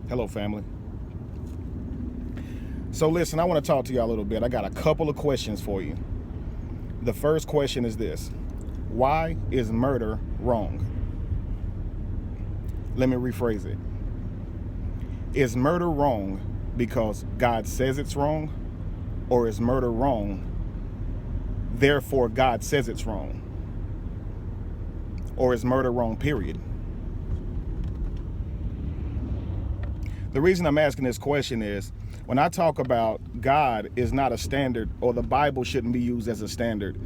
Hello, family. So listen, I want to talk to y'all a little bit. I got a couple of questions for you. The first question is this: why is murder wrong? Let me rephrase it. Is murder wrong because God says it's wrong, or is murder wrong, therefore God says it's wrong? Or is murder wrong, period? The reason I'm asking this question is when I talk about God is not a standard, or the Bible shouldn't be used as a standard,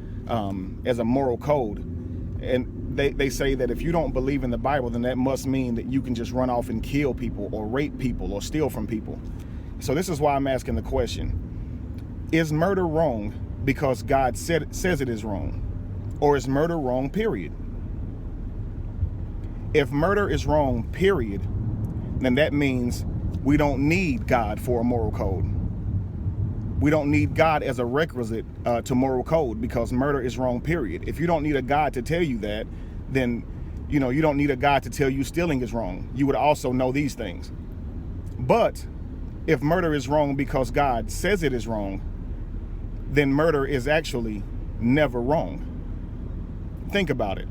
as a moral code. And they say that if you don't believe in the Bible, then that must mean that you can just run off and kill people or rape people or steal from people. So this is why I'm asking the question: is murder wrong because God says it is wrong? Or is murder wrong, period? If murder is wrong, period, then that means we don't need God for a moral code. We don't need God as a requisite to moral code, because murder is wrong, period. If you don't need a God to tell you that, then you don't need a God to tell you stealing is wrong. You would also know these things. But if murder is wrong because God says it is wrong, then murder is actually never wrong. Think about it.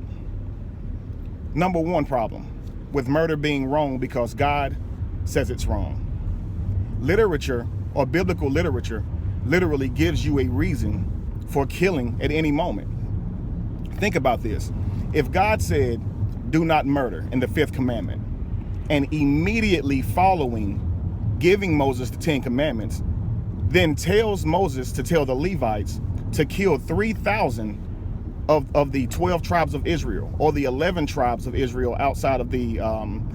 Number one problem with murder being wrong because God says it's wrong: literature, or biblical literature, literally gives you a reason for killing at any moment. Think about this. If God said, do not murder in the fifth commandment, and immediately following giving Moses the 10 commandments, then tells Moses to tell the Levites to kill 3,000 of the 12 tribes of Israel, or the 11 tribes of Israel outside of the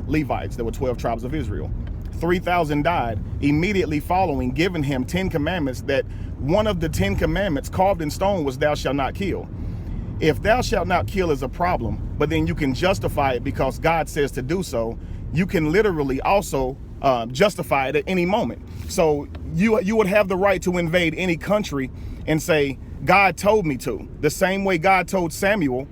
Levites. There were 12 tribes of Israel. 3,000 died immediately following giving him 10 commandments, that one of the 10 commandments carved in stone was thou shalt not kill. If thou shalt not kill is a problem, but then you can justify it because God says to do so, you can literally also justify it at any moment. So you would have the right to invade any country and say, God told me to. The same way God told Saul,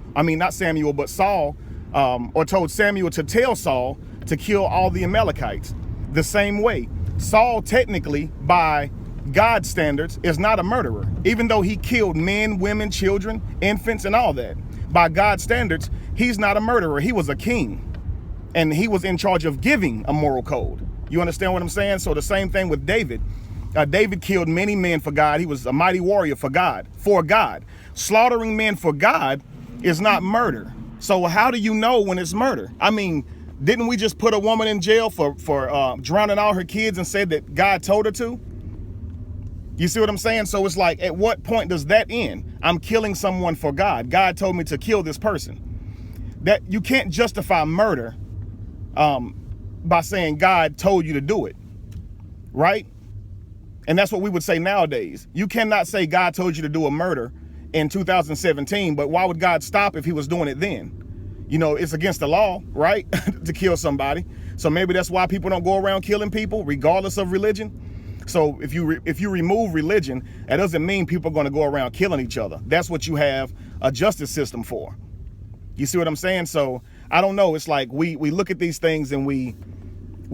or told Samuel to tell Saul to kill all the Amalekites. The same way, Saul technically, by God's standards, is not a murderer, even though he killed men, women, children, infants, and all that. By God's standards, he's not a murderer. He was a king, and he was in charge of giving a moral code. You understand what I'm saying? So the same thing with David. David killed many men for God. He was a mighty warrior for God. Slaughtering men for God is not murder. So how do you know when it's murder? I mean, didn't we just put a woman in jail for drowning all her kids and said that God told her to? You see what I'm saying? So it's like, at what point does that end? I'm killing someone for God. God told me to kill this person. That you can't justify murder by saying God told you to do it, right? And that's what we would say nowadays. You cannot say God told you to do a murder in 2017, but why would God stop if he was doing it then? It's against the law, right? To kill somebody. So maybe that's why people don't go around killing people regardless of religion. So if you remove religion, that doesn't mean people are going to go around killing each other. That's what you have a justice system for. You see what I'm saying? So I don't know. It's like we look at these things and we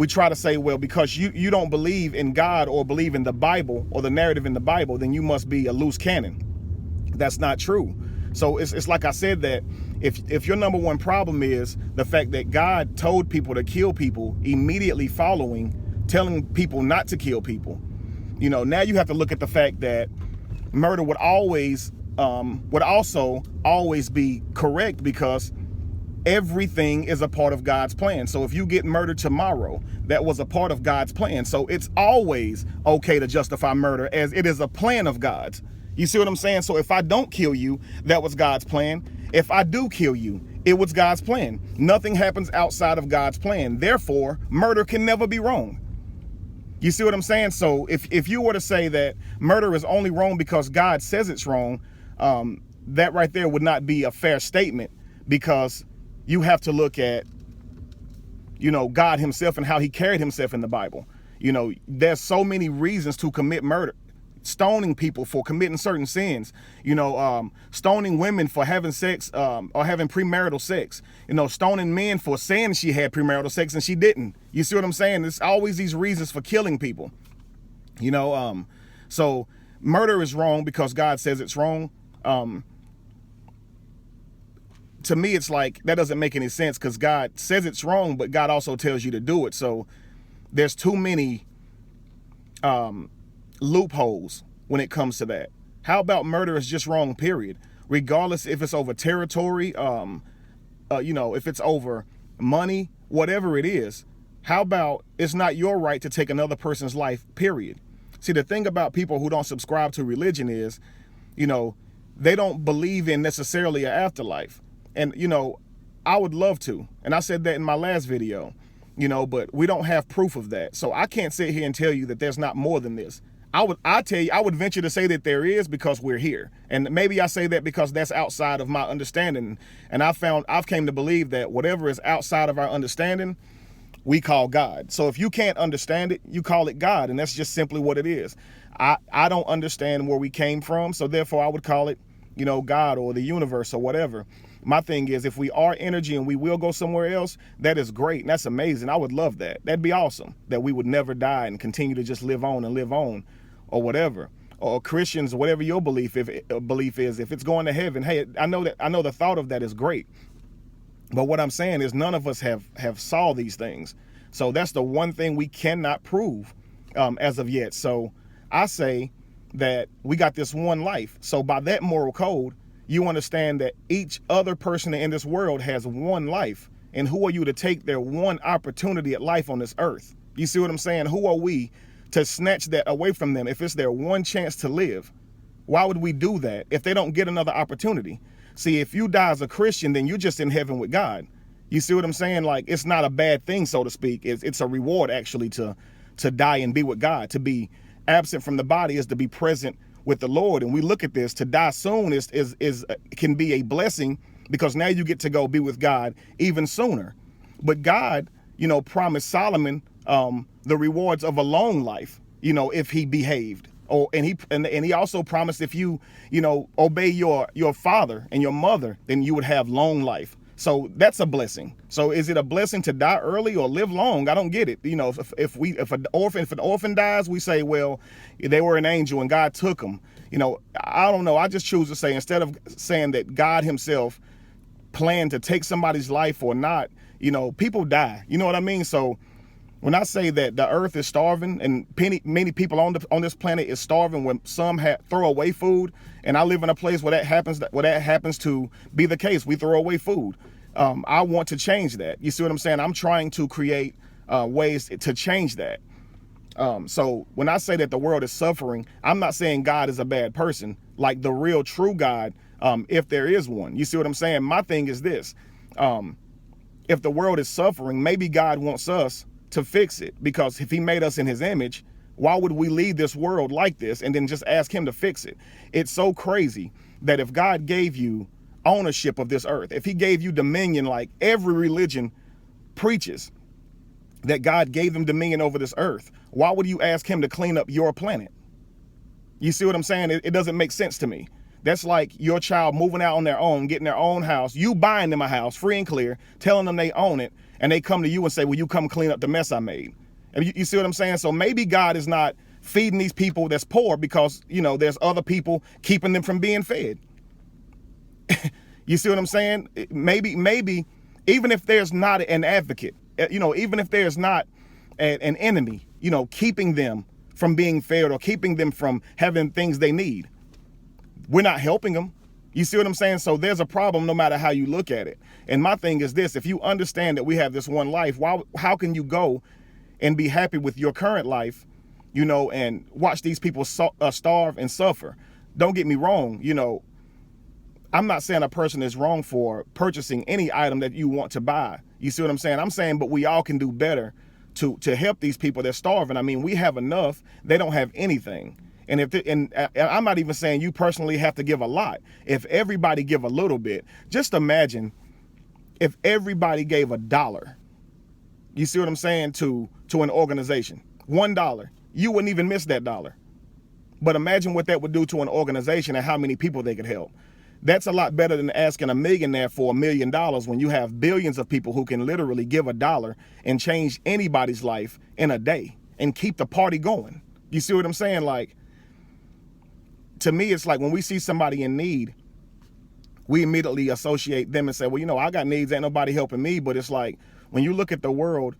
try to say, well, because you don't believe in God or believe in the Bible or the narrative in the Bible, then you must be a loose cannon. That's not true. So it's like I said, that if your number one problem is the fact that God told people to kill people immediately following telling people not to kill people, now you have to look at the fact that murder would also always be correct, because everything is a part of God's plan. So if you get murdered tomorrow, that was a part of God's plan. So it's always okay to justify murder, as it is a plan of God's. You see what I'm saying? So if I don't kill you, that was God's plan. If I do kill you, it was God's plan. Nothing happens outside of God's plan. Therefore, murder can never be wrong. You see what I'm saying? So if you were to say that murder is only wrong because God says it's wrong, that right there would not be a fair statement, because you have to look at, God himself and how he carried himself in the Bible. There's so many reasons to commit murder. stoning people for committing certain sins, stoning women for having sex or having premarital sex, stoning men for saying she had premarital sex and she didn't. You see what I'm saying? There's always these reasons for killing people. So murder is wrong because God says it's wrong. To me, it's like that doesn't make any sense because God says it's wrong, but God also tells you to do it. So there's too many loopholes when it comes to that. How about murder is just wrong, period? Regardless if it's over territory, if it's over money, whatever it is. How about it's not your right to take another person's life, period? See, the thing about people who don't subscribe to religion is, they don't believe in necessarily an afterlife. And, I would love to. And I said that in my last video, but we don't have proof of that. So I can't sit here and tell you that there's not more than this. I would venture to say that there is because we're here. And maybe I say that because that's outside of my understanding. And I've came to believe that whatever is outside of our understanding, we call God. So if you can't understand it, you call it God. And that's just simply what it is. I don't understand where we came from. So therefore I would call it, God or the universe or whatever. My thing is, if we are energy and we will go somewhere else, that is great. And that's amazing. I would love that. That'd be awesome, that we would never die and continue to just live on or whatever. Or Christians, whatever your belief is, if it's going to heaven, hey, I know the thought of that is great. But what I'm saying is none of us have saw these things. So that's the one thing we cannot prove as of yet. So I say that we got this one life. So by that moral code, you understand that each other person in this world has one life. And who are you to take their one opportunity at life on this earth? You see what I'm saying? Who are we to snatch that away from them if it's their one chance to live? Why would we do that if they don't get another opportunity? See, if you die as a Christian, then you're just in heaven with God. You see what I'm saying? Like, it's not a bad thing, so to speak. It's a reward, actually, to die and be with God. To be absent from the body is to be present with the Lord. And we look at this, to die soon can be a blessing because now you get to go be with God even sooner. But God, promised Solomon the rewards of a long life, if he behaved. And he also promised if you obey your father and your mother, then you would have long life. So that's a blessing. So is it a blessing to die early or live long? I don't get it. If an orphan dies, we say, well, they were an angel and God took them. I don't know. I just choose to say, instead of saying that God himself planned to take somebody's life or not, people die. You know what I mean? So when I say that the earth is starving and many people on this planet is starving, when some throw away food, and I live in a place where that happens to be the case, we throw away food. I want to change that. You see what I'm saying? I'm trying to create ways to change that. So when I say that the world is suffering, I'm not saying God is a bad person, like the real true God, if there is one. You see what I'm saying? My thing is this. If the world is suffering, maybe God wants us to fix it, because if he made us in his image, why would we leave this world like this and then just ask him to fix it? It's so crazy that if God gave you ownership of this earth, if he gave you dominion, like every religion preaches that God gave them dominion over this earth, why would you ask him to clean up your planet? You see what I'm saying? It doesn't make sense to me. That's like your child moving out on their own, getting their own house, you buying them a house free and clear, telling them they own it, and they come to you and say, will you come clean up the mess I made? And you see what I'm saying? So maybe God is not feeding these people that's poor because, there's other people keeping them from being fed. You see what I'm saying? Maybe even if there's not an advocate, even if there's not an enemy, keeping them from being fed or keeping them from having things they need, we're not helping them. You see what I'm saying? So there's a problem no matter how you look at it. And my thing is this: if you understand that we have this one life, how can you go and be happy with your current life, and watch these people starve and suffer? Don't get me wrong. I'm not saying a person is wrong for purchasing any item that you want to buy. You see what I'm saying? I'm saying, but we all can do better to help these people that's starving. I mean, we have enough. They don't have anything. And I'm not even saying you personally have to give a lot. If everybody give a little bit, just imagine if everybody gave $1. You see what I'm saying? To an organization, $1, you wouldn't even miss that dollar. But imagine what that would do to an organization and how many people they could help. That's a lot better than asking a millionaire for $1 million when you have billions of people who can literally give $1 and change anybody's life in a day and keep the party going. You see what I'm saying? Like, to me, it's like when we see somebody in need, we immediately associate them and say, well, you know, I got needs, ain't nobody helping me. But it's like, when you look at the world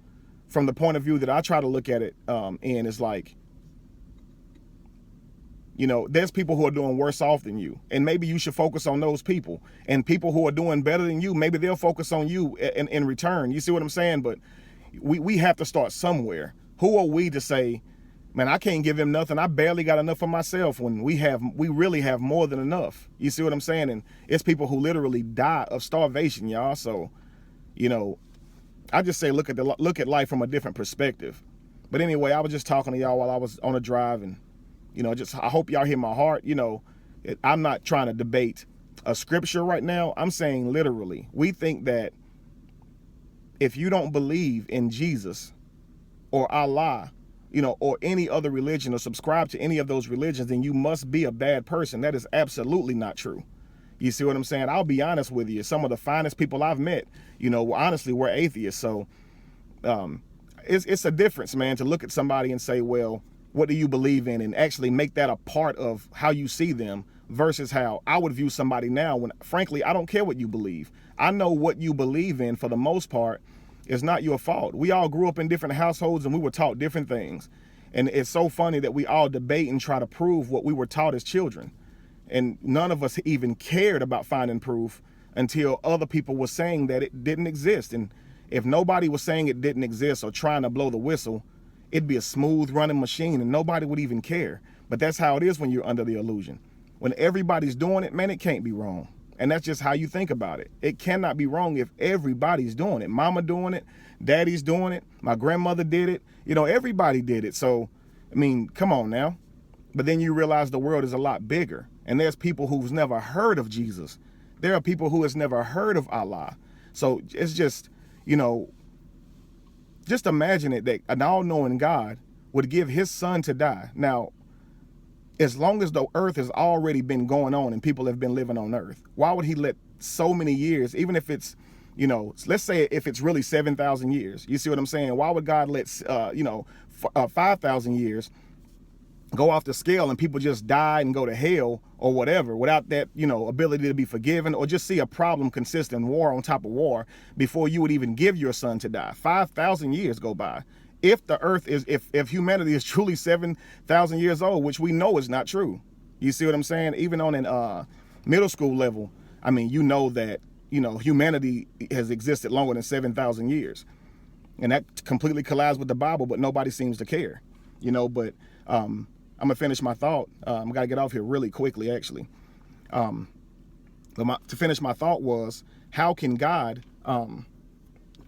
from the point of view that I try to look at it in, it's like, you know, there's people who are doing worse off than you, and maybe you should focus on those people. And people who are doing better than you, maybe they'll focus on you in return. You see what I'm saying? But we have to start somewhere. Who are we to say, man, I can't give him nothing, I barely got enough for myself, when we really have more than enough? You see what I'm saying? And it's people who literally die of starvation, y'all. So, you know, I just say look at life from a different perspective. But anyway, I was just talking to y'all while I was on a drive, and you know, just I hope y'all hear my heart. You know, I'm not trying to debate a scripture right now. I'm saying literally, we think that if you don't believe in Jesus or Allah, you know, or any other religion, or subscribe to any of those religions, then you must be a bad person. That is absolutely not true. You see what I'm saying? I'll be honest with you. Some of the finest people I've met, you know, honestly, were atheists. So it's a difference, man, to look at somebody and say, well, what do you believe in, and actually make that a part of how you see them, versus how I would view somebody now when, frankly, I don't care what you believe. I know what you believe in, for the most part, is not your fault. We all grew up in different households and we were taught different things. And it's so funny that we all debate and try to prove what we were taught as children. And none of us even cared about finding proof until other people were saying that it didn't exist. And if nobody was saying it didn't exist or trying to blow the whistle, it'd be a smooth running machine and nobody would even care. But that's how it is when you're under the illusion. When everybody's doing it, man, it can't be wrong. And that's just how you think about it. It cannot be wrong if everybody's doing it. Mama doing it, daddy's doing it, my grandmother did it, you know, everybody did it. So, I mean, come on now. But then you realize the world is a lot bigger, and there's people who's never heard of Jesus. There are people who has never heard of Allah. So it's just, you know, just imagine it, that an all-knowing God would give his son to die. Now, as long as the earth has already been going on and people have been living on earth, why would he let so many years, even if it's, you know, let's say if it's really 7,000 years, you see what I'm saying? Why would God let, 5,000 years go off the scale and people just die and go to hell or whatever without that, you know, ability to be forgiven, or just see a problem consist in war on top of war before you would even give your son to die? 5,000 years go by. If the earth is, if humanity is truly 7,000 years old, which we know is not true. You see what I'm saying? Even on an middle school level, I mean, you know that, you know, humanity has existed longer than 7,000 years. And that completely collides with the Bible, but nobody seems to care, you know. But I'm gonna finish my thought. I gotta get off here really quickly, actually. To finish my thought was, how can God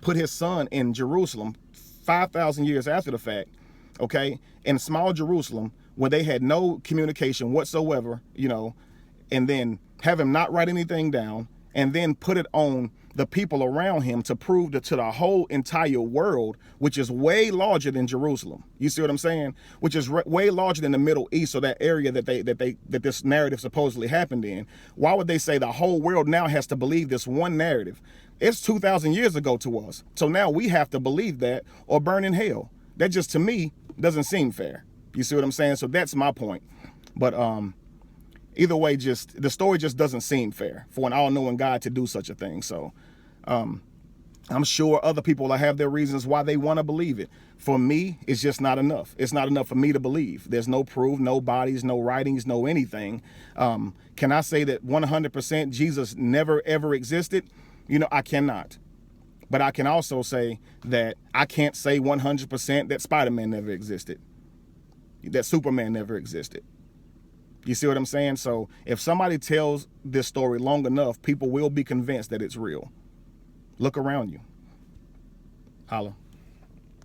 put his son in Jerusalem 5,000 years after the fact, okay, in small Jerusalem, where they had no communication whatsoever, you know, and then have him not write anything down, and then put it on the people around him to prove to the whole entire world, which is way larger than Jerusalem. You see what I'm saying? Which is way larger than the Middle East, or that area that this narrative supposedly happened in. Why would they say the whole world now has to believe this one narrative? It's 2,000 years ago to us. So now we have to believe that or burn in hell. That just, to me, doesn't seem fair. You see what I'm saying? So that's my point. But either way, just the story just doesn't seem fair for an all-knowing God to do such a thing. So I'm sure other people will have their reasons why they want to believe it. For me, it's just not enough. It's not enough for me to believe. There's no proof, no bodies, no writings, no anything. Can I say that 100% Jesus never, ever existed? You know, I cannot. But I can also say that I can't say 100% that Spider-Man never existed, that Superman never existed. You see what I'm saying? So if somebody tells this story long enough, people will be convinced that it's real. Look around you. Holla.